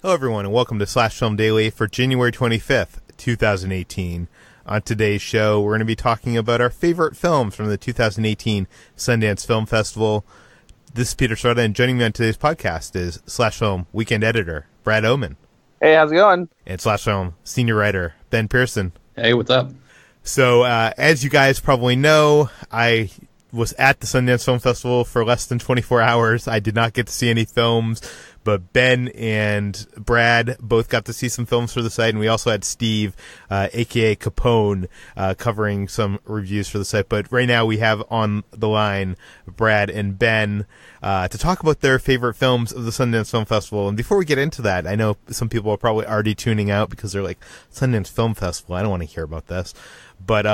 Hello, everyone, and welcome to Slash Film Daily for January 25th, 2018. On today's show, we're going to be talking about our favorite films from the 2018 Sundance Film Festival. This is Peter Sciretta, and joining me on today's podcast is Slash Film Weekend Editor, Brad Oman. Hey, how's it going? And Slash Film Senior Writer, Ben Pearson. Hey, what's up? So, as you guys probably know, I was at the Sundance Film Festival for less than 24 hours. I did not get to see any films, but Ben and Brad both got to see some films for the site, and we also had Steve, a.k.a. Capone, covering some reviews for the site. But right now we have on the line Brad and Ben to talk about their favorite films of the Sundance Film Festival. And before we get into that, I know some people are probably already tuning out because they're like, Sundance Film Festival, I don't want to hear about this. But,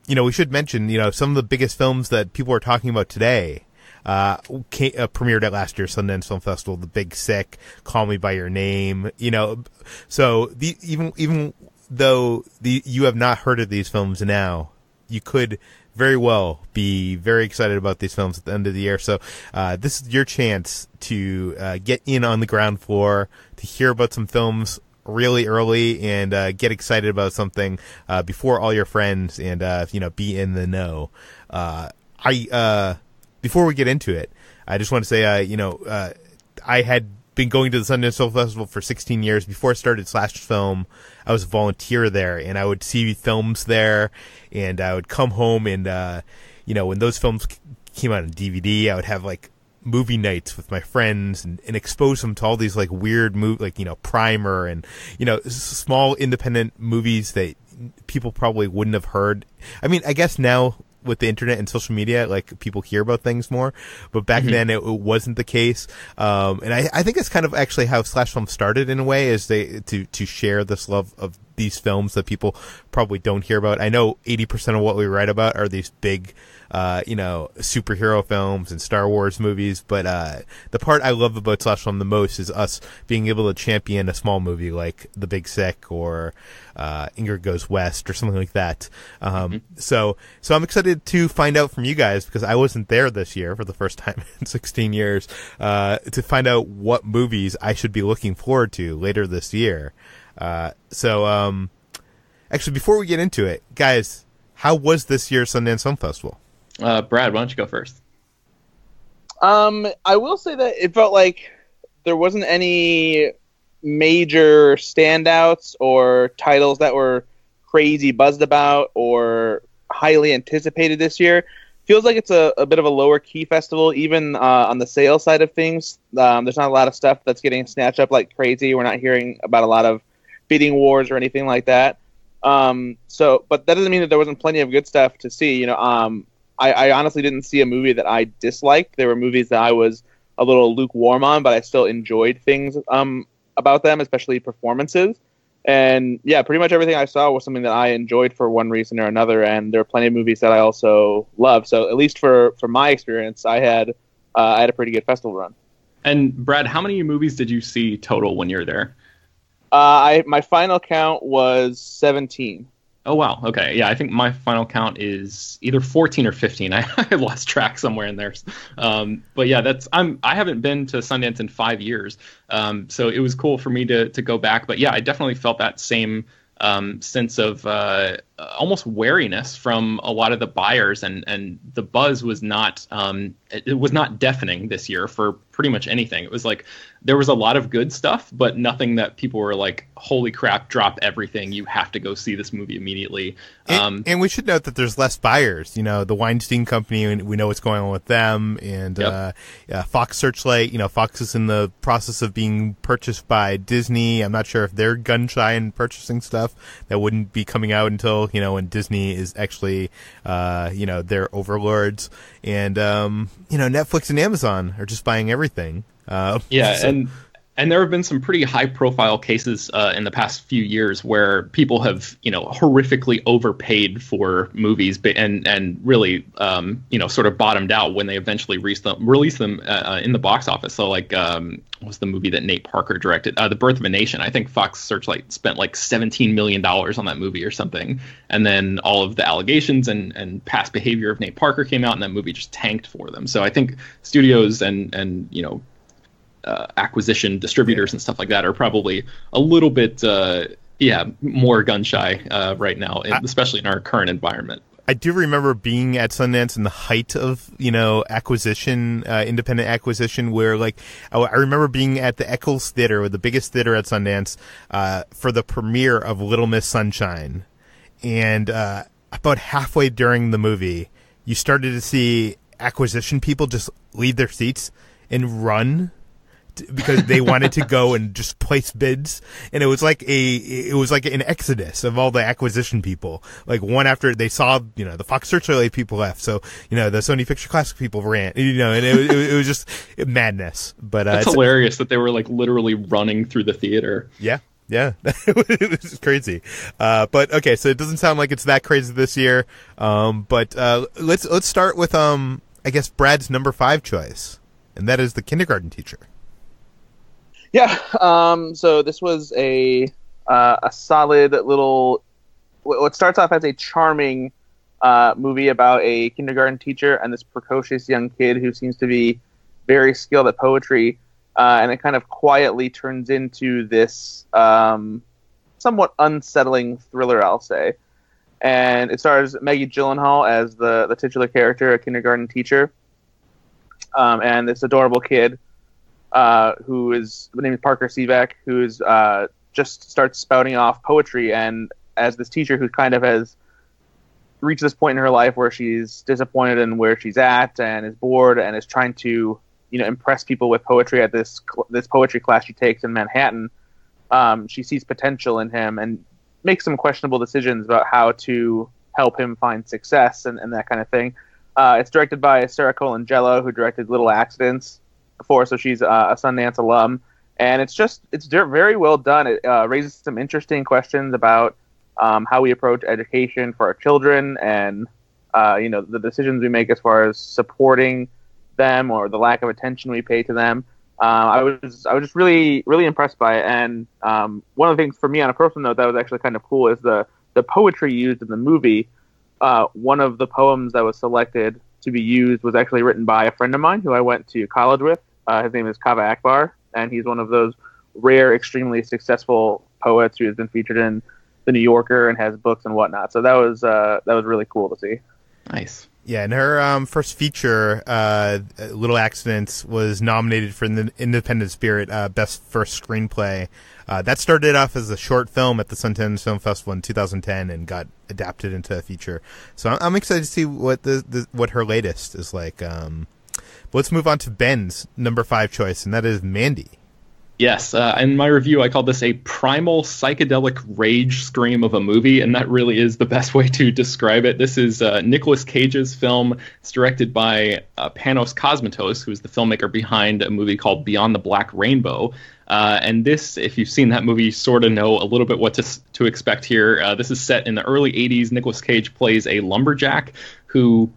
we should mention, some of the biggest films that people are talking about today premiered at last year's Sundance Film Festival. The Big Sick, Call Me by Your Name, So even though you have not heard of these films now, you could very well be very excited about these films at the end of the year. So this is your chance to get in on the ground floor, to hear about some films really early and get excited about something before all your friends and be in the know. Before we get into it, I just want to say I had been going to the Sundance Film Festival for 16 years. Before I started Slash Film, I was a volunteer there, and I would see films there, and I would come home and when those films came out on DVD, I would have like movie nights with my friends and expose them to all these like weird Primer and small independent movies that people probably wouldn't have heard. I mean, I guess now with the internet and social media, like, people hear about things more, but back then it wasn't the case. And I think it's kind of actually how Slash Film started in a way, is to share this love of these films that people probably don't hear about. I know 80% of what we write about are these big superhero films and Star Wars movies, but the part I love about Slash Film the most is us being able to champion a small movie like The Big Sick or Ingrid Goes West or something like that. So I'm excited to find out from you guys, because I wasn't there this year for the first time in 16 years, to find out what movies I should be looking forward to later this year. Actually, before we get into it, guys, how was this year's Sundance Film Festival? Brad, why don't you go first? I will say that it felt like there wasn't any major standouts or titles that were crazy buzzed about or highly anticipated this year. Feels like it's a bit of a lower key festival, even on the sales side of things. There's not a lot of stuff that's getting snatched up like crazy. We're not hearing about a lot of bidding wars or anything like that. But that doesn't mean that there wasn't plenty of good stuff to see. I honestly didn't see a movie that I disliked. There were movies that I was a little lukewarm on, but I still enjoyed things about them, especially performances. And yeah, pretty much everything I saw was something that I enjoyed for one reason or another. And there are plenty of movies that I also love. So at least for my experience, I had a pretty good festival run. And Brad, how many movies did you see total when you were there? My final count was 17. Oh, wow. Okay. Yeah, I think my final count is either 14 or 15. I lost track somewhere in there. But yeah, I haven't been to Sundance in 5 years. So it was cool for me to go back. But yeah, I definitely felt that same sense of almost wariness from a lot of the buyers, and the buzz was not it was not deafening this year for pretty much anything. It was like there was a lot of good stuff, but nothing that people were like, holy crap, drop everything, you have to go see this movie immediately. And we should note that there's less buyers. The Weinstein Company, we know what's going on with them, and Fox Searchlight. Fox is in the process of being purchased by Disney. I'm not sure if they're gun shy in purchasing stuff that wouldn't be coming out until when Disney is actually their overlords. And Netflix and Amazon are just buying everything. And there have been some pretty high-profile cases in the past few years where people have, horrifically overpaid for movies, and really, sort of bottomed out when they eventually release them in the box office. So, like, what was the movie that Nate Parker directed? The Birth of a Nation. I think Fox Searchlight spent like $17 million on that movie or something, and then all of the allegations and past behavior of Nate Parker came out, and that movie just tanked for them. So I think studios and acquisition distributors and stuff like that are probably a little bit more gun shy right now, especially in our current environment. I do remember being at Sundance in the height of, acquisition, independent acquisition, where I remember being at the Eccles Theater, the biggest theater at Sundance, for the premiere of Little Miss Sunshine. And about halfway during the movie, you started to see acquisition people just leave their seats and run because they wanted to go and just place bids, and it was like an exodus of all the acquisition people. Like one after they saw, the Fox Searchlight people left, so the Sony Picture Classic people ran, and it was just madness. But it's hilarious that they were literally running through the theater. Yeah, it was crazy. But okay, so it doesn't sound like it's that crazy this year. But let's start with I guess Brad's number 5 choice, and that is The Kindergarten Teacher. Yeah, so this was a solid little. What starts off as a charming movie about a kindergarten teacher and this precocious young kid who seems to be very skilled at poetry, and it kind of quietly turns into this somewhat unsettling thriller, I'll say. And it stars Maggie Gyllenhaal as the titular character, a kindergarten teacher, and this adorable kid. Who is the name is Parker Sivak, who's just starts spouting off poetry, and as this teacher who kind of has reached this point in her life where she's disappointed in where she's at and is bored and is trying to impress people with poetry at this poetry class she takes in Manhattan, she sees potential in him and makes some questionable decisions about how to help him find success and that kind of thing. It's directed by Sarah Colangelo, who directed Little Accidents before, so she's a Sundance alum, and it's very well done. It raises some interesting questions about how we approach education for our children, and the decisions we make as far as supporting them or the lack of attention we pay to them. I was just really really impressed by it, and one of the things for me on a personal note that was actually kind of cool is the poetry used in the movie. One of the poems that was selected to be used was actually written by a friend of mine who I went to college with. His name is Kaveh Akbar, and he's one of those rare, extremely successful poets who has been featured in The New Yorker and has books and whatnot. So that was really cool to see. Nice. Yeah, and her first feature, Little Accidents, was nominated for the Independent Spirit Best First Screenplay. That started off as a short film at the Sundance Film Festival in 2010 and got adapted into a feature. So I'm excited to see what what her latest is like. Let's move on to Ben's number 5 choice, and that is Mandy. Yes, in my review, I called this a primal psychedelic rage scream of a movie, and that really is the best way to describe it. This is Nicolas Cage's film. It's directed by Panos Cosmatos, who is the filmmaker behind a movie called Beyond the Black Rainbow. And this, if you've seen that movie, sort of know a little bit what to expect here. This is set in the early 80s. Nicolas Cage plays a lumberjack who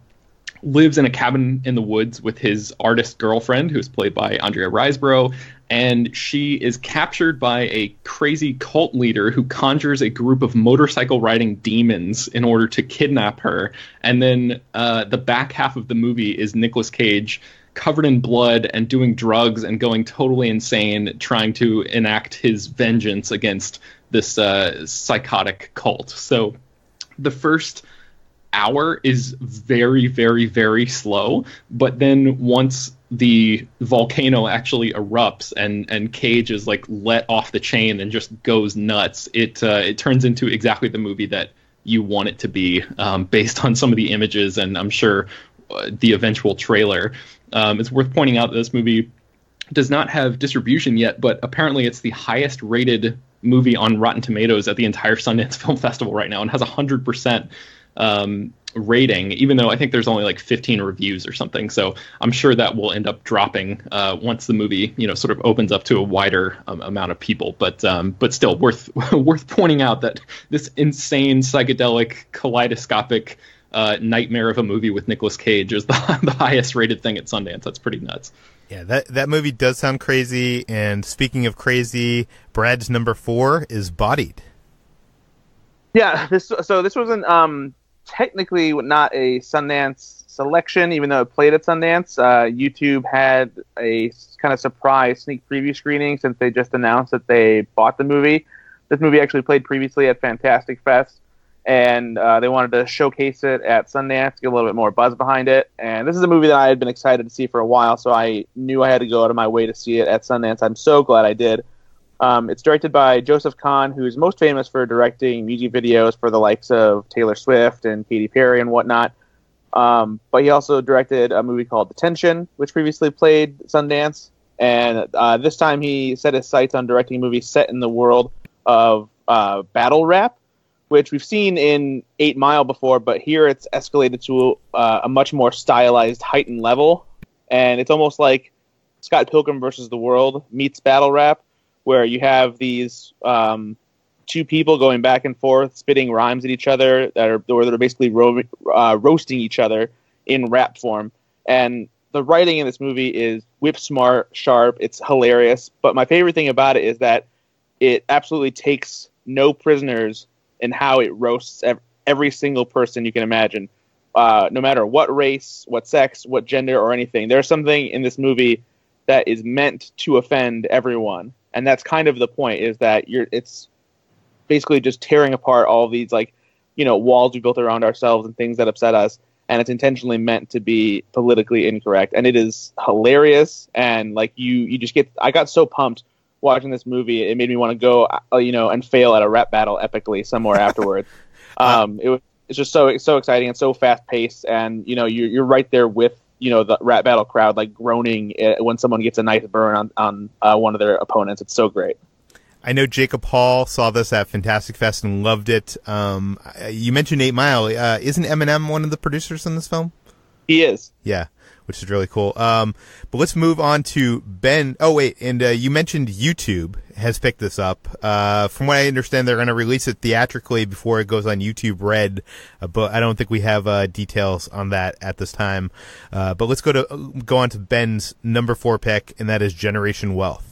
lives in a cabin in the woods with his artist girlfriend, who is played by Andrea Riseborough, and she is captured by a crazy cult leader who conjures a group of motorcycle-riding demons in order to kidnap her. And then the back half of the movie is Nicolas Cage covered in blood and doing drugs and going totally insane, trying to enact his vengeance against this psychotic cult. So the first hour is very, very, very slow, but then once the volcano actually erupts and Cage is let off the chain and just goes nuts, it turns into exactly the movie that you want it to be, based on some of the images and I'm sure the eventual trailer. It's worth pointing out that this movie does not have distribution yet, but apparently it's the highest rated movie on Rotten Tomatoes at the entire Sundance Film Festival right now and has 100% rating, even though I think there's only 15 reviews or something. So I'm sure that will end up dropping once the movie, sort of opens up to a wider amount of people. But still worth pointing out that this insane psychedelic kaleidoscopic nightmare of a movie with Nicolas Cage is the highest rated thing at Sundance. That's pretty nuts. Yeah, that movie does sound crazy. And speaking of crazy, Brad's number 4 is Bodied. Yeah, this wasn't technically not a Sundance selection, even though it played at Sundance. YouTube had a kind of surprise sneak preview screening since they just announced that they bought the movie. This movie actually played previously at Fantastic Fest, and they wanted to showcase it at Sundance, get a little bit more buzz behind it. And this is a movie that I had been excited to see for a while, so I knew I had to go out of my way to see it at Sundance. I'm so glad I did. It's directed by Joseph Kahn, who's most famous for directing music videos for the likes of Taylor Swift and Katy Perry and whatnot. But he also directed a movie called Detention, which previously played Sundance. And this time he set his sights on directing a movie set in the world of battle rap, which we've seen in 8 Mile before, but here it's escalated to a much more stylized, heightened level. And it's almost like Scott Pilgrim versus the World meets battle rap, where you have these two people going back and forth, spitting rhymes at each other that are basically roasting each other in rap form. And the writing in this movie is whip smart, sharp. It's hilarious. But my favorite thing about it is that it absolutely takes no prisoners in how it roasts every single person you can imagine, no matter what race, what sex, what gender, or anything. There's something in this movie that is meant to offend everyone. And that's kind of the point, is that it's basically just tearing apart all these, walls we built around ourselves and things that upset us. And it's intentionally meant to be politically incorrect. And it is hilarious. And you just I got so pumped watching this movie. It made me want to go, and fail at a rap battle epically somewhere afterwards. It's just so exciting and so fast paced. And, you're right there with, the rap battle crowd, groaning when someone gets a nice burn on one of their opponents. It's so great. I know Jacob Hall saw this at Fantastic Fest and loved it. You mentioned 8 Mile. Isn't Eminem one of the producers in this film? He is. Yeah, which is really cool. But let's move on to Ben. Oh, wait, and you mentioned YouTube has picked this up. From what I understand, they're going to release it theatrically before it goes on YouTube Red, but I don't think we have details on that at this time. But let's go on to Ben's number 4 pick, and that is Generation Wealth.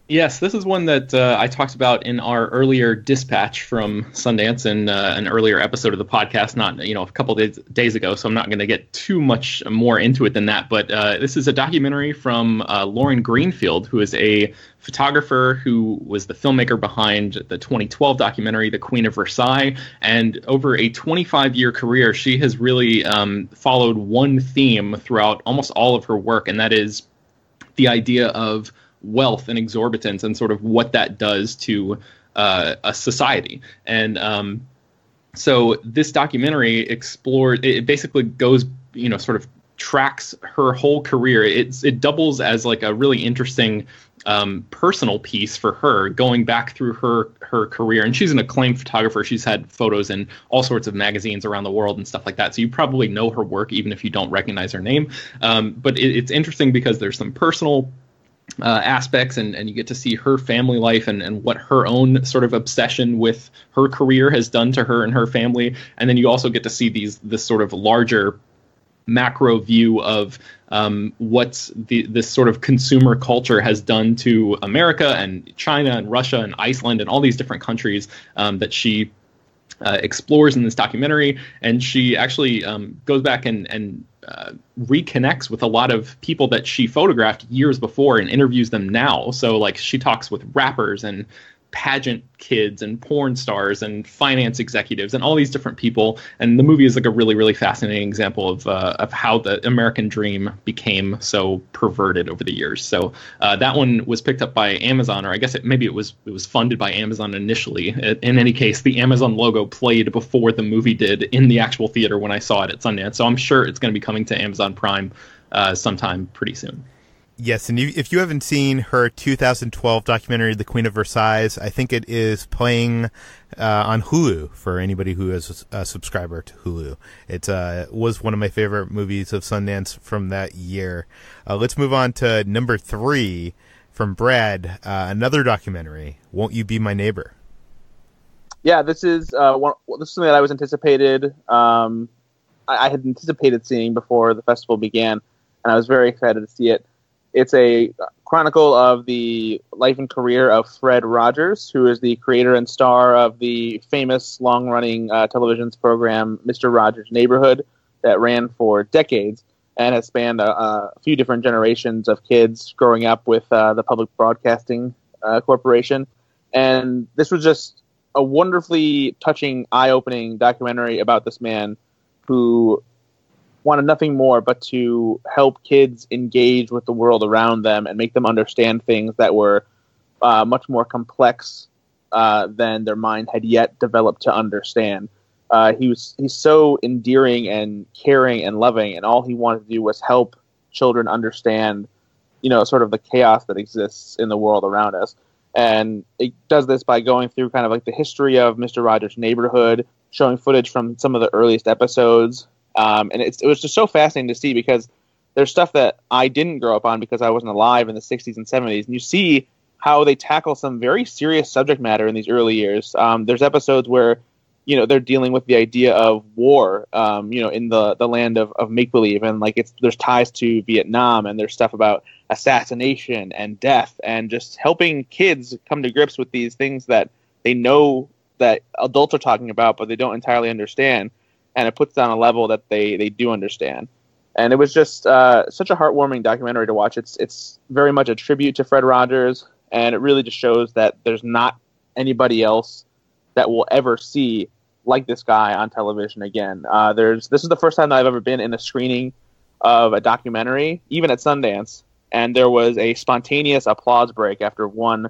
Yes, this is one that I talked about in our earlier dispatch from Sundance in an earlier episode of the podcast, not a couple days ago, so I'm not going to get too much more into it than that. But this is a documentary from Lauren Greenfield, who is a photographer who was the filmmaker behind the 2012 documentary, The Queen of Versailles. And over a 25-year career, she has really followed one theme throughout almost all of her work, and that is the idea of wealth and exorbitance and sort of what that does to a society. And so this documentary it basically goes, sort of tracks her whole career. It doubles as a really interesting personal piece for her, going back through her career. And she's an acclaimed photographer. She's had photos in all sorts of magazines around the world and stuff like that. So you probably know her work, even if you don't recognize her name. But it's interesting because there's some personal aspects, and you get to see her family life and what her own sort of obsession with her career has done to her and her family. And then you also get to see this sort of larger macro view of what this sort of consumer culture has done to America and China and Russia and Iceland and all these different countries that she explores in this documentary. And she actually goes back and reconnects with a lot of people that she photographed years before and interviews them now. So she talks with rappers and pageant kids and porn stars and finance executives and all these different people. And the movie is a really, really fascinating example of how the American dream became so perverted over the years. So that one was picked up by Amazon, or I guess it was funded by Amazon initially. In any case, the Amazon logo played before the movie did in the actual theater when I saw it at Sundance. So I'm sure it's going to be coming to Amazon Prime sometime pretty soon. Yes, and if you haven't seen her 2012 documentary, The Queen of Versailles, I think it is playing on Hulu for anybody who is a subscriber to Hulu. It was one of my favorite movies of Sundance from that year. Let's move on to number 3 from Brad, another documentary, Won't You Be My Neighbor? Yeah, this is something that I was anticipated. I had anticipated seeing before the festival began, and I was very excited to see it. It's a chronicle of the life and career of Fred Rogers, who is the creator and star of the famous long-running television program Mr. Rogers' Neighborhood that ran for decades and has spanned a few different generations of kids growing up with the Public Broadcasting Corporation. And this was just a wonderfully touching, eye-opening documentary about this man who wanted nothing more but to help kids engage with the world around them and make them understand things that were much more complex than their mind had yet developed to understand. He's so endearing and caring and loving, and all he wanted to do was help children understand, sort of the chaos that exists in the world around us. And it does this by going through kind of like the history of Mr. Rogers' Neighborhood, showing footage from some of the earliest episodes. And it was just so fascinating to see, because there's stuff that I didn't grow up on because I wasn't alive in the 60s and 70s. And you see how they tackle some very serious subject matter in these early years. There's episodes where, they're dealing with the idea of war, in the land of make-believe. And there's ties to Vietnam, and there's stuff about assassination and death, and just helping kids come to grips with these things that they know that adults are talking about, but they don't entirely understand. And it puts down a level that they do understand. And it was just such a heartwarming documentary to watch. It's very much a tribute to Fred Rogers, and it really just shows that there's not anybody else that we'll ever see like this guy on television again. This is the first time that I've ever been in a screening of a documentary, even at Sundance, and there was a spontaneous applause break after one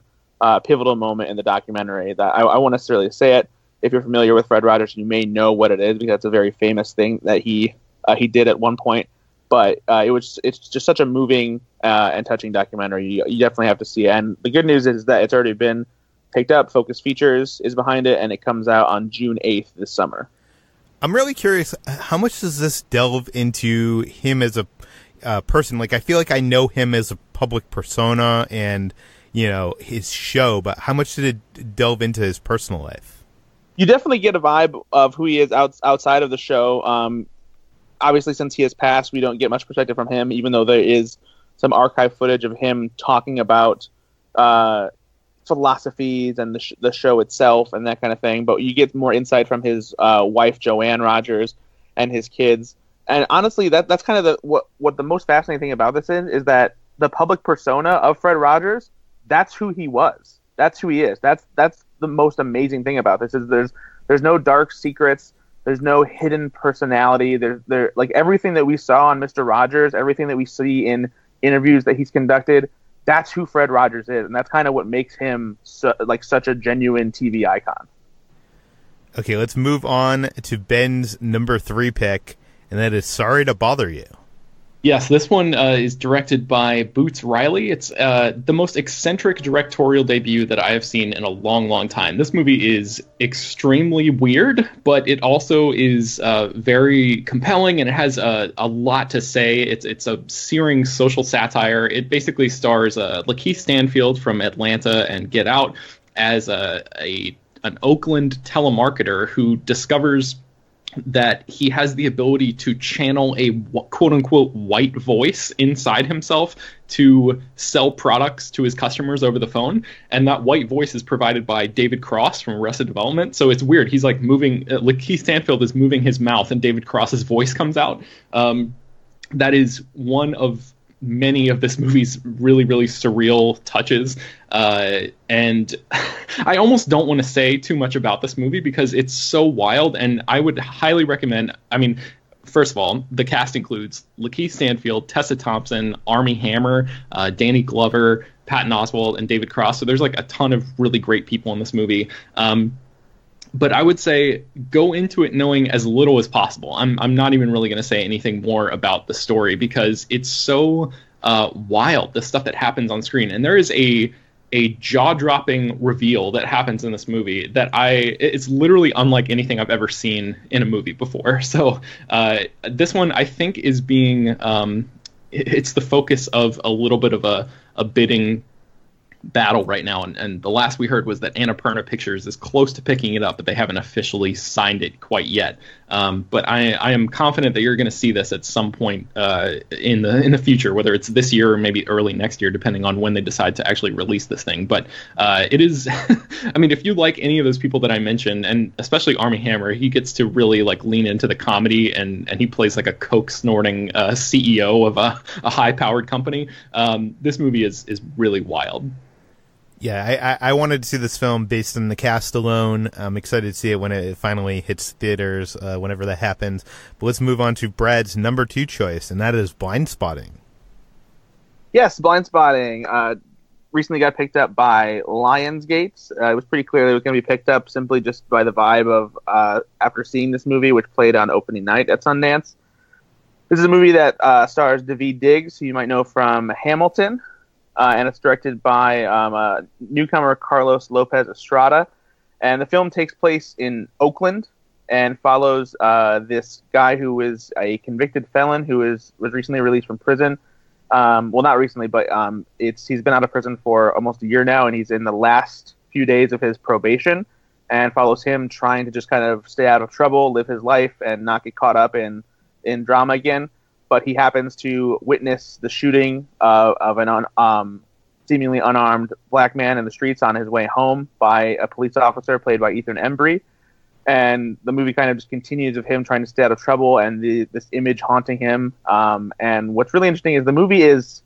pivotal moment in the documentary that I won't necessarily say it. If you're familiar with Fred Rogers, you may know what it is, because it's a very famous thing that he did at one point. But it's just such a moving and touching documentary. You definitely have to see it. And the good news is that it's already been picked up. Focus Features is behind it, and it comes out on June 8th this summer. I'm really curious, how much does this delve into him as a person? I feel like I know him as a public persona and, his show, but how much did it delve into his personal life? You definitely get a vibe of who he is outside of the show. Obviously, since he has passed, we don't get much perspective from him, even though there is some archive footage of him talking about philosophies and the show itself and that kind of thing. But you get more insight from his wife, Joanne Rogers, and his kids. And honestly, that's kind of what the most fascinating thing about this is that the public persona of Fred Rogers, that's who he was. That's who he is. That's the most amazing thing about this is there's no dark secrets. There's no hidden personality. There everything that we saw on Mr. Rogers, everything that we see in interviews that he's conducted, that's who Fred Rogers is, and that's kind of what makes him such a genuine TV icon. Okay, let's move on to Ben's number 3 pick, and that is Sorry to Bother You. Yes, this one is directed by Boots Riley. It's the most eccentric directorial debut that I have seen in a long, long time. This movie is extremely weird, but it also is very compelling, and it has a lot to say. It's a searing social satire. It basically stars Lakeith Stanfield from Atlanta and Get Out as an Oakland telemarketer who discovers that he has the ability to channel a quote-unquote white voice inside himself to sell products to his customers over the phone. And that white voice is provided by David Cross from Arrested Development. So it's weird. He's moving, Keith Stanfield is moving his mouth and David Cross's voice comes out. That is one of many of this movie's really, really surreal touches. And I almost don't want to say too much about this movie because it's so wild, and I would highly recommend, first of all, the cast includes Lakeith Stanfield, Tessa Thompson, Armie Hammer, Danny Glover, Patton Oswalt, and David Cross. So there's a ton of really great people in this movie. But I would say go into it knowing as little as possible. I'm not even really going to say anything more about the story because it's so wild, the stuff that happens on screen. And there is a jaw-dropping reveal that happens in this movie that it's literally unlike anything I've ever seen in a movie before. So this one, I think, is being it's the focus of a little bit of a bidding battle right now, and the last we heard was that Annapurna Pictures is close to picking it up, but they haven't officially signed it quite yet. But I am confident that you're going to see this at some point in the future, whether it's this year or maybe early next year, depending on when they decide to actually release this thing. But it is, I mean, if you like any of those people that I mentioned, and especially Armie Hammer, he gets to really like lean into the comedy, and he plays like a coke snorting CEO of a high powered company. This movie is really wild. Yeah, I wanted to see this film based on the cast alone. I'm excited to see it when it finally hits theaters, whenever that happens. But let's move on to Brad's number 2 choice, and that is Blindspotting. Yes, Blindspotting recently got picked up by Lionsgate. It was pretty clear that it was going to be picked up simply just by the vibe of after seeing this movie, which played on opening night at Sundance. This is a movie that stars Daveed Diggs, who you might know from Hamilton. And it's directed by newcomer Carlos Lopez Estrada. And the film takes place in Oakland and follows this guy who is a convicted felon who was recently released from prison. Well, not recently, but he's been out of prison for almost a year now, and he's in the last few days of his probation, and follows him trying to just kind of stay out of trouble, live his life, and not get caught up in drama again. But he happens to witness the shooting of an seemingly unarmed black man in the streets on his way home by a police officer played by Ethan Embry. And the movie kind of just continues of him trying to stay out of trouble and this image haunting him. And what's really interesting is the movie is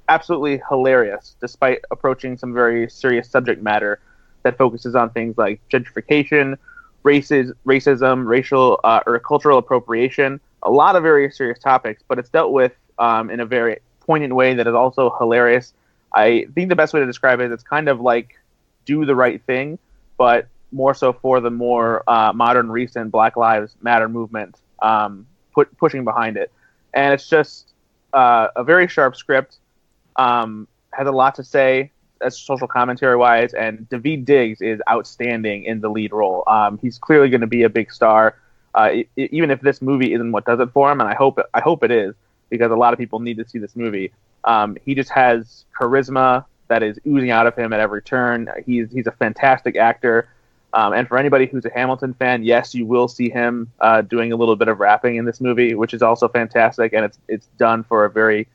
absolutely hilarious, despite approaching some very serious subject matter that focuses on things like gentrification, racism, racial or cultural appropriation. A lot of very serious topics, but it's dealt with in a very poignant way that is also hilarious. I think the best way to describe it is it's kind of like Do the Right Thing, but more so for the more modern, recent Black Lives Matter movement, pushing behind it. And it's just a very sharp script, has a lot to say as social commentary-wise, and Daveed Diggs is outstanding in the lead role. He's clearly going to be a big star. Even if this movie isn't what does it for him, and I hope it is, because a lot of people need to see this movie. He just has charisma that is oozing out of him at every turn. He's a fantastic actor, and for anybody who's a Hamilton fan, yes, you will see him doing a little bit of rapping in this movie, which is also fantastic, and it's done for a very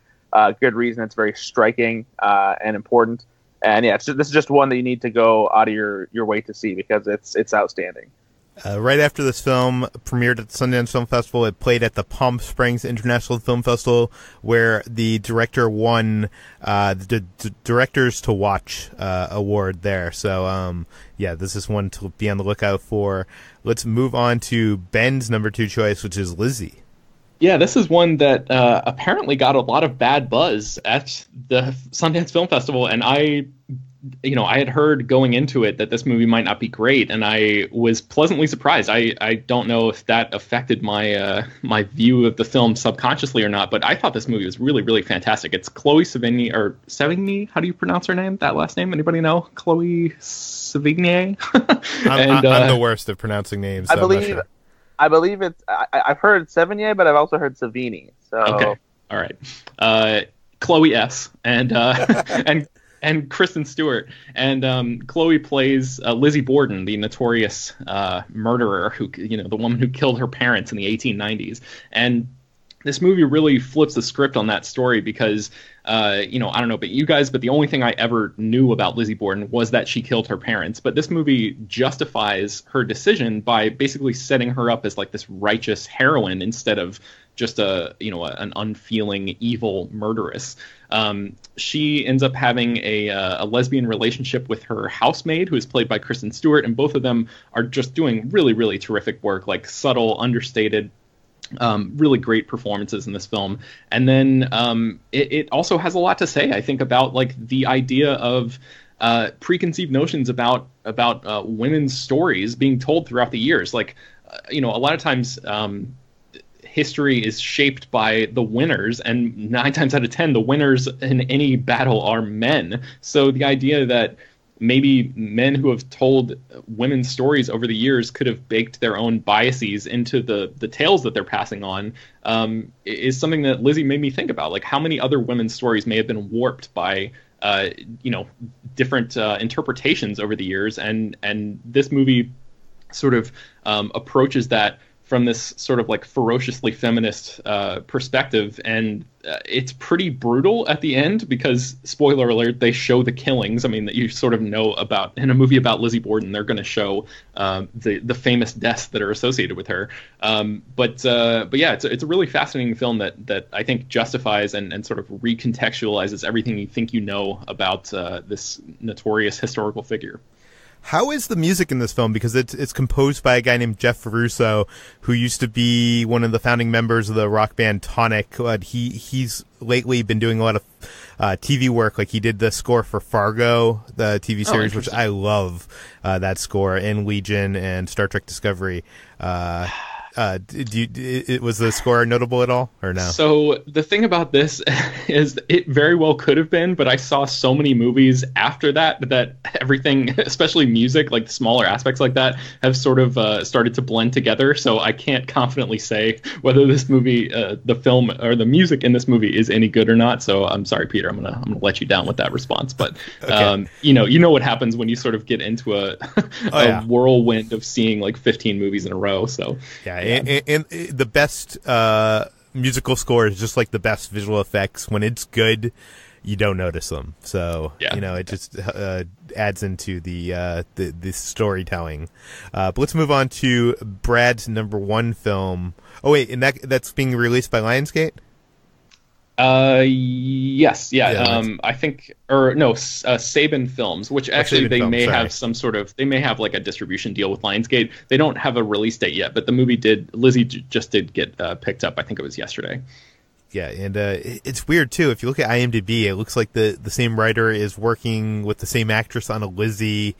good reason. It's very striking and important, and yeah, this is just one that you need to go out of your way to see because it's outstanding. Right after this film premiered at the Sundance Film Festival, it played at the Palm Springs International Film Festival, where the director won the Directors to Watch award there. So, yeah, this is one to be on the lookout for. Let's move on to Ben's number 2 choice, which is Lizzie. Yeah, this is one that apparently got a lot of bad buzz at the Sundance Film Festival, and I had heard going into it that this movie might not be great, and I was pleasantly surprised. I don't know if that affected my my view of the film subconsciously or not, but I thought this movie was really, really fantastic. It's Chloe Sevigny. How do you pronounce her name? That last name? Anybody know? Chloe Sevigny? I'm the worst at pronouncing names. So I believe it's. I've heard Sevigny, but I've also heard Savini. So okay, all right. Chloe S. and Kristen Stewart. And Chloe plays Lizzie Borden, the notorious murderer who, the woman who killed her parents in the 1890s. And this movie really flips the script on that story because, I don't know about you guys, but the only thing I ever knew about Lizzie Borden was that she killed her parents. But this movie justifies her decision by basically setting her up as like this righteous heroine instead of just an unfeeling evil murderess. She ends up having a lesbian relationship with her housemaid, who is played by Kristen Stewart, and both of them are just doing really, really terrific work, like subtle, understated, really great performances in this film. And then it also has a lot to say, I think, about like the idea of preconceived notions about women's stories being told throughout the years. Like, a lot of times history is shaped by the winners, and 9 times out of 10, the winners in any battle are men. So the idea that maybe men who have told women's stories over the years could have baked their own biases into the tales that they're passing on is something that Lizzie made me think about. Like, how many other women's stories may have been warped by you know, different interpretations over the years, and this movie sort of approaches that from this sort of like ferociously feminist perspective, and it's pretty brutal at the end because, spoiler alert, they show the killings. I mean, that you sort of know about in a movie about Lizzie Borden, they're going to show the famous deaths that are associated with her. But yeah, it's a really fascinating film that I think justifies and sort of recontextualizes everything you think you know about this notorious historical figure. How is the music in this film? Because it's composed by a guy named Jeff Russo, who used to be one of the founding members of the rock band Tonic. But he's lately been doing a lot of TV work. Like he did the score for Fargo, the TV series, which I love that score, and Legion and Star Trek Discovery. Was the score notable at all, or no? So the thing about this is it very well could have been, but I saw so many movies after that everything, especially music, like the smaller aspects like that, have sort of started to blend together. So I can't confidently say whether this movie, the film or the music in this movie is any good or not. So I'm sorry, Peter, I'm gonna let you down with that response. But okay. You know what happens when you sort of get into a whirlwind of seeing like 15 movies in a row. So yeah. And the best musical score is just like the best visual effects. When it's good, you don't notice them. So you know, it just adds into the storytelling. But let's move on to Brad's number one film. Oh wait, and that's being released by Lionsgate? Yes, yeah. I think, or no, Saban Films, which actually they may have some sort of, they may have like a distribution deal with Lionsgate. They don't have a release date yet, but the movie Lizzie just did get picked up. I think it was yesterday. Yeah, and it's weird too. If you look at IMDb, it looks like the same writer is working with the same actress on a Lizzie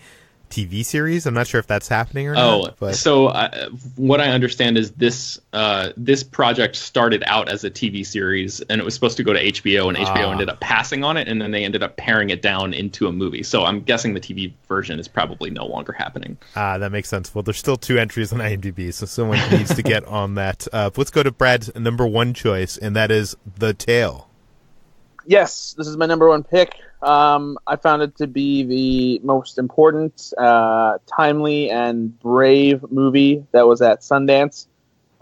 TV series. I'm not sure if that's happening or not. But. So what I understand is this project started out as a TV series, and it was supposed to go to HBO, and HBO ended up passing on it, and then they ended up paring it down into a movie. So I'm guessing the TV version is probably no longer happening. That makes sense. Well, there's still 2 entries on IMDb, so someone needs to get on that. Let's go to Brad's number one choice, and that is The Tale. Yes, this is my number one pick. I found it to be the most important, timely, and brave movie that was at Sundance.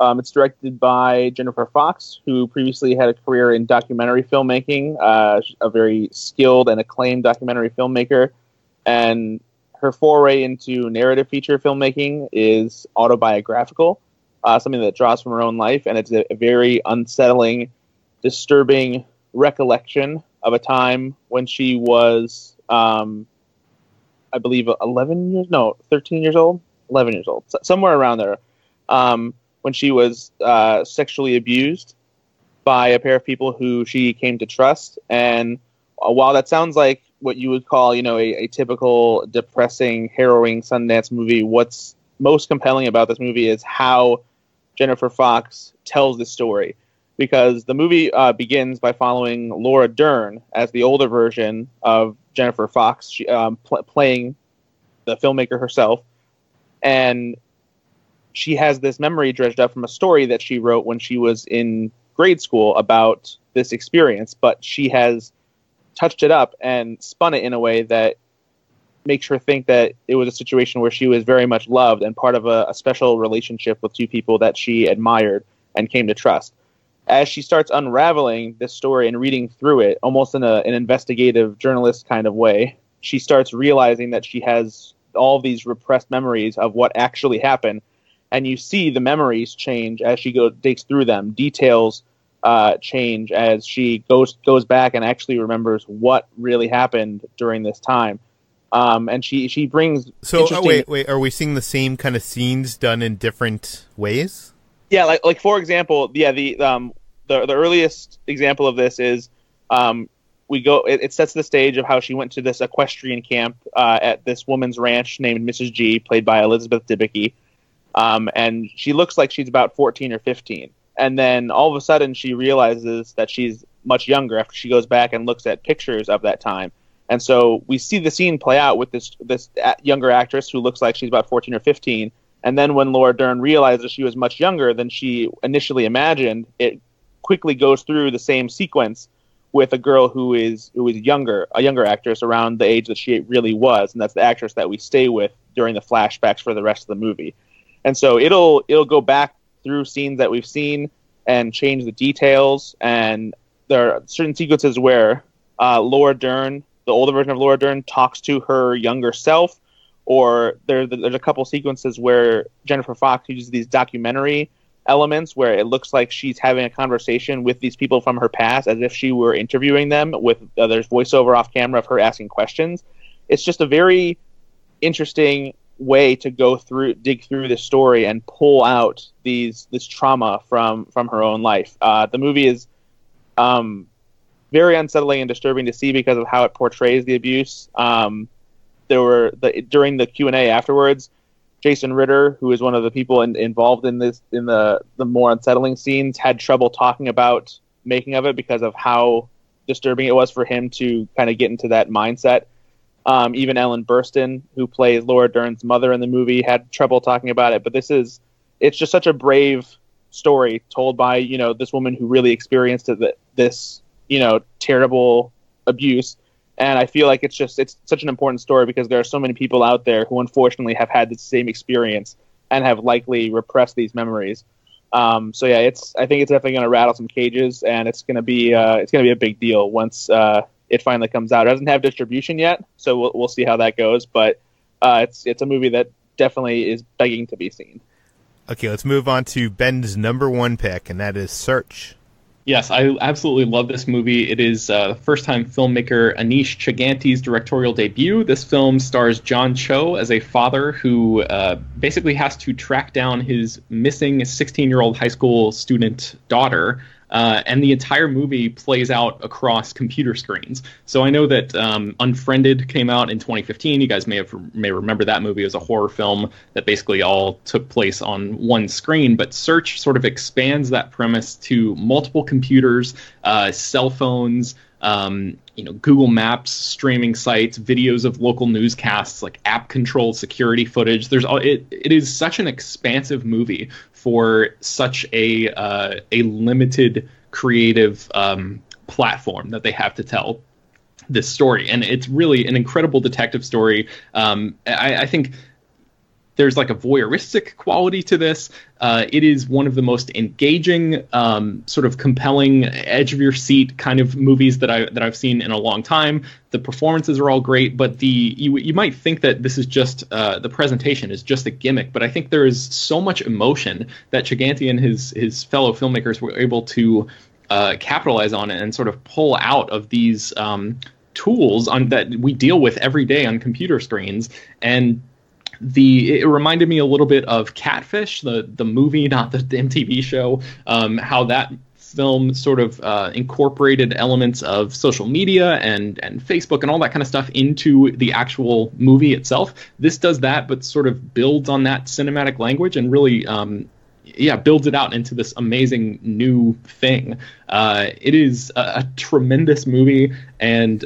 It's directed by Jennifer Fox, who previously had a career in documentary filmmaking, a very skilled and acclaimed documentary filmmaker. And her foray into narrative feature filmmaking is autobiographical, something that draws from her own life. And it's a very unsettling, disturbing recollection of a time when she was, I believe, 13 years old, 11 years old, somewhere around there, when she was sexually abused by a pair of people who she came to trust. And while that sounds like what you would call, a typical depressing, harrowing Sundance movie, what's most compelling about this movie is how Jennifer Fox tells the story. Because the movie begins by following Laura Dern as the older version of Jennifer Fox, playing the filmmaker herself. And she has this memory dredged up from a story that she wrote when she was in grade school about this experience. But she has touched it up and spun it in a way that makes her think that it was a situation where she was very much loved and part of a special relationship with 2 people that she admired and came to trust. As she starts unraveling this story and reading through it, almost in an investigative journalist kind of way, she starts realizing that she has all these repressed memories of what actually happened. And you see the memories change as she digs through them. Details change as she goes back and actually remembers what really happened during this time. And she brings... So, wait, are we seeing the same kind of scenes done in different ways? Yeah, like for example, the earliest example of this is it sets the stage of how she went to this equestrian camp at this woman's ranch named Mrs. G, played by Elizabeth Debicki. And she looks like she's about 14 or 15. And then all of a sudden she realizes that she's much younger after she goes back and looks at pictures of that time. And so we see the scene play out with this younger actress who looks like she's about 14 or 15. And then when Laura Dern realizes she was much younger than she initially imagined, it quickly goes through the same sequence with a girl who is younger, a younger actress around the age that she really was, and that's the actress that we stay with during the flashbacks for the rest of the movie. And so it'll go back through scenes that we've seen and change the details. And there are certain sequences where Laura Dern, the older version of Laura Dern, talks to her younger self, or there's a couple sequences where Jennifer Fox uses these documentary elements where it looks like she's having a conversation with these people from her past as if she were interviewing them, with there's voiceover off camera of her asking questions. It's just a very interesting way to dig through this story and pull out this trauma from her own life. The movie is very unsettling and disturbing to see because of how it portrays the abuse. During the Q&A afterwards, Jason Ritter, who is one of the people involved in the more unsettling scenes, had trouble talking about making of it because of how disturbing it was for him to kind of get into that mindset. Even Ellen Burstyn, who plays Laura Dern's mother in the movie, had trouble talking about it. But it's just such a brave story told by, this woman who really experienced this, terrible abuse. And I feel like it's such an important story because there are so many people out there who unfortunately have had the same experience and have likely repressed these memories. I think it's definitely going to rattle some cages, and it's going to be a big deal once it finally comes out. It doesn't have distribution yet, so we'll see how that goes. But it's a movie that definitely is begging to be seen. Okay, let's move on to Ben's number one pick, and that is Search. Yes, I absolutely love this movie. It is first-time filmmaker Anish Chaganty's directorial debut. This film stars John Cho as a father who basically has to track down his missing 16-year-old high school student daughter, and the entire movie plays out across computer screens. So I know that Unfriended came out in 2015. You guys may remember that movie as a horror film that basically all took place on one screen. But Search sort of expands that premise to multiple computers, cell phones, Google Maps, streaming sites, videos of local newscasts, like app-controlled security footage. It is such an expansive movie for such a limited creative platform that they have to tell this story, and it's really an incredible detective story. I think there's like a voyeuristic quality to this. It is one of the most engaging, sort of compelling, edge of your seat kind of movies that I've seen in a long time. The performances are all great, but you might think that this is just the presentation is just a gimmick, but I think there is so much emotion that Chaganty and his fellow filmmakers were able to capitalize on it and sort of pull out of these tools that we deal with every day on computer screens. And it reminded me a little bit of Catfish, the movie, not the MTV show, how that film sort of incorporated elements of social media and Facebook and all that kind of stuff into the actual movie itself. This does that, but sort of builds on that cinematic language and really builds it out into this amazing new thing. It is a tremendous movie and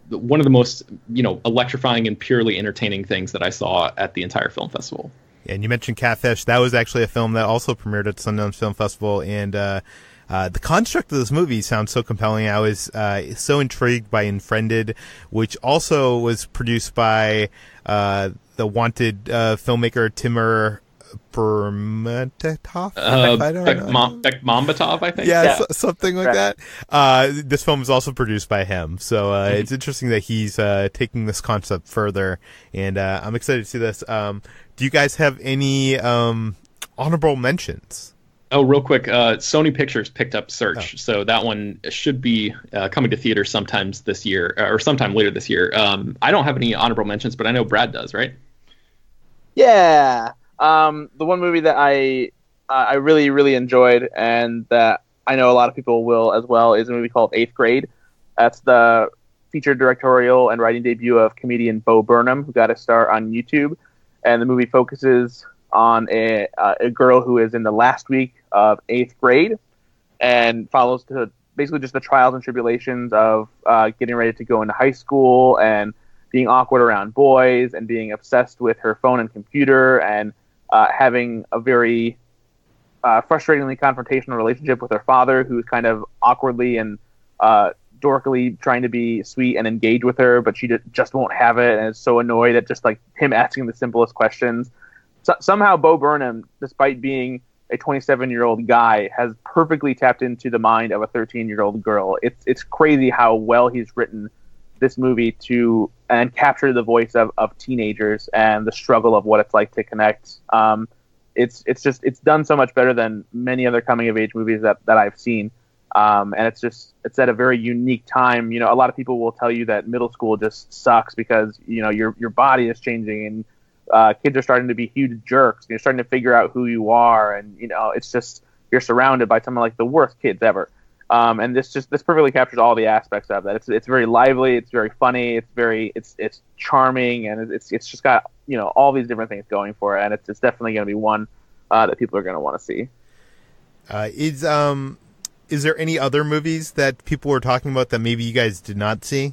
one of the most electrifying and purely entertaining things that I saw at the entire film festival. Yeah, and you mentioned Catfish. That was actually a film that also premiered at Sundance Film Festival, and the construct of this movie sounds so compelling. I was so intrigued by Unfriended, which also was produced by the wanted filmmaker Timur Bekmambetov, I think. Yeah. Something like that. This film is also produced by him, so it's interesting that he's taking this concept further, and I'm excited to see this. Do you guys have any honorable mentions? Oh, real quick, Sony Pictures picked up Search, so that one should be coming to theater sometime this year, or sometime later this year. I don't have any honorable mentions, but I know Brad does, right? Yeah. The one movie that I really, really enjoyed and that I know a lot of people will as well is a movie called Eighth Grade. That's the featured directorial and writing debut of comedian Bo Burnham, who got a star on YouTube. And the movie focuses on a girl who is in the last week of 8th grade and follows basically just the trials and tribulations of getting ready to go into high school and being awkward around boys and being obsessed with her phone and computer and having a very frustratingly confrontational relationship with her father, who's kind of awkwardly and dorkily trying to be sweet and engage with her, but she just won't have it, and is so annoyed at just like him asking the simplest questions. Somehow Bo Burnham, despite being a 27-year-old guy, has perfectly tapped into the mind of a 13-year-old girl. It's crazy how well he's written this movie and capture the voice of teenagers and the struggle of what it's like to connect. It's done so much better than many other coming of age movies that I've seen. And it's at a very unique time. A lot of people will tell you that middle school just sucks because, your body is changing and kids are starting to be huge jerks. You're starting to figure out who you are. And, it's just, you're surrounded by some of like the worst kids ever. And this perfectly captures all the aspects of that. It's very lively. It's very funny. It's charming. And it's just got, all these different things going for it. And it's definitely going to be one that people are going to want to see. Is there any other movies that people were talking about that maybe you guys did not see?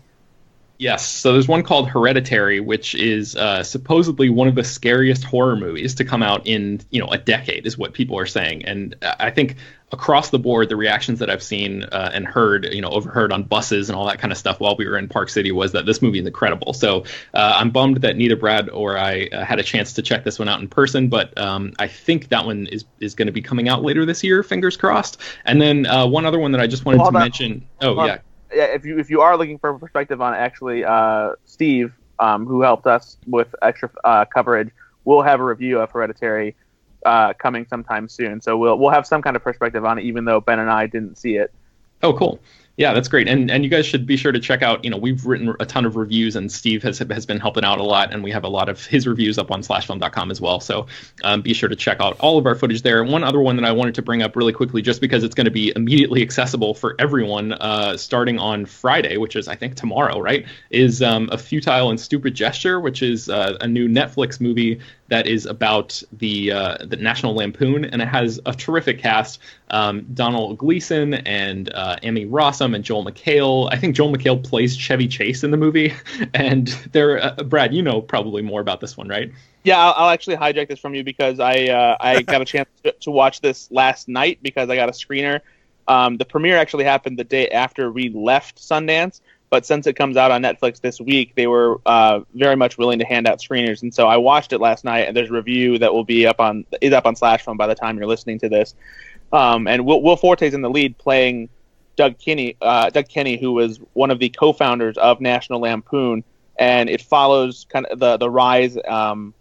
Yes. So there's one called Hereditary, which is supposedly one of the scariest horror movies to come out in, a decade, is what people are saying. And I think across the board, the reactions that I've seen and heard, overheard on buses and all that kind of stuff while we were in Park City was that this movie is incredible. So I'm bummed that neither Brad or I had a chance to check this one out in person, but I think that one is going to be coming out later this year, fingers crossed. And then one other one that I just wanted to mention. Yeah, if you are looking for a perspective on it, actually, Steve, who helped us with extra coverage, will have a review of Hereditary coming sometime soon. So we'll have some kind of perspective on it, even though Ben and I didn't see it. Oh, cool. Yeah, that's great. And you guys should be sure to check out, we've written a ton of reviews and Steve has been helping out a lot, and we have a lot of his reviews up on slashfilm.com as well. So be sure to check out all of our footage there. One other one that I wanted to bring up really quickly, just because it's going to be immediately accessible for everyone starting on Friday, which is I think tomorrow, right, is A Futile and Stupid Gesture, which is a new Netflix movie that is about the National Lampoon, and it has a terrific cast. Donald Gleason and Amy Rossum and Joel McHale. I think Joel McHale plays Chevy Chase in the movie. And they're Brad, probably more about this one, right? Yeah, I'll actually hijack this from you because I got a chance to watch this last night because I got a screener. The premiere actually happened the day after we left Sundance. But since it comes out on Netflix this week, they were very much willing to hand out screeners, and so I watched it last night. And there's a review that will be up on Slashfilm by the time you're listening to this. And Will Forte's in the lead, playing Doug Kenny, who was one of the co-founders of National Lampoon, and it follows kind of the rise and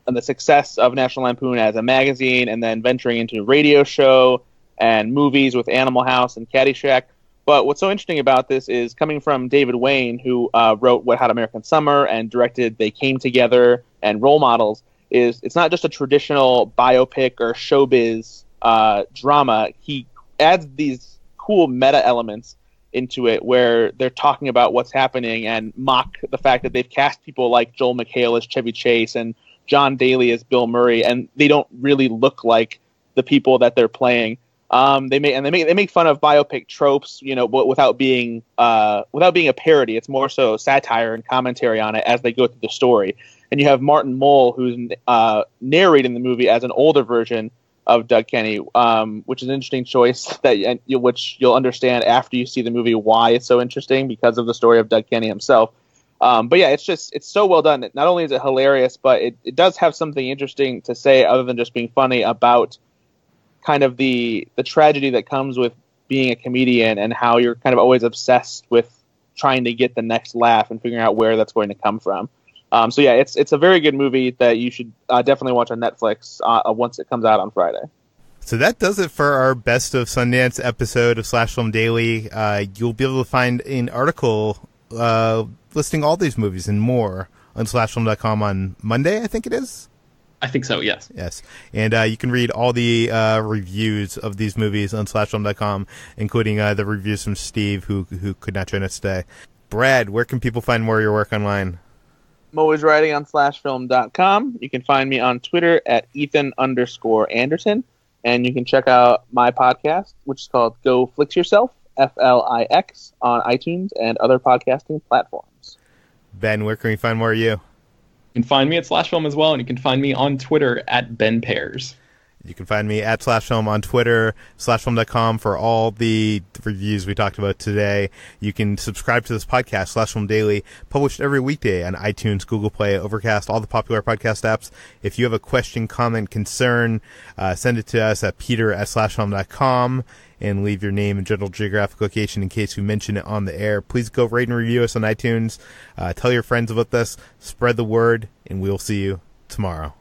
the success of National Lampoon as a magazine, and then venturing into a radio show and movies with Animal House and Caddyshack. But what's so interesting about this is coming from David Wayne, who wrote Wet Hot American Summer and directed They Came Together and Role Models, is it's not just a traditional biopic or showbiz drama. He adds these cool meta elements into it where they're talking about what's happening and mock the fact that they've cast people like Joel McHale as Chevy Chase and John Daly as Bill Murray, and they don't really look like the people that they're playing. They make fun of biopic tropes, without being a parody. It's more so satire and commentary on it as they go through the story. And you have Martin Mull, who's narrating the movie as an older version of Doug Kenny, which is an interesting choice which you'll understand after you see the movie why it's so interesting because of the story of Doug Kenny himself. But yeah, it's so well done. Not only is it hilarious, but it does have something interesting to say other than just being funny about kind of the tragedy that comes with being a comedian and how you're kind of always obsessed with trying to get the next laugh and figuring out where that's going to come from. So yeah, it's a very good movie that you should definitely watch on Netflix once it comes out on Friday. So that does it for our Best of Sundance episode of Slash Film Daily. You'll be able to find an article listing all these movies and more on slashfilm.com on Monday, I think it is. I think so, yes. Yes. And you can read all the reviews of these movies on slashfilm.com, including the reviews from Steve, who could not join us today. Brad, where can people find more of your work online? I'm always writing on slashfilm.com. You can find me on Twitter at Ethan_Anderson. And you can check out my podcast, which is called Go Flix Yourself, FLIX, on iTunes and other podcasting platforms. Ben, where can we find more of you? You can find me at Slashfilm as well, and you can find me on Twitter at Ben Pears. You can find me at /film on Twitter, /film.com for all the reviews we talked about today. You can subscribe to this podcast, /film daily, published every weekday on iTunes, Google Play, Overcast, all the popular podcast apps. If you have a question, comment, concern, send it to us at peter@/film.com and leave your name and general geographic location in case we mention it on the air. Please go rate and review us on iTunes. Tell your friends about this, spread the word, and we'll see you tomorrow.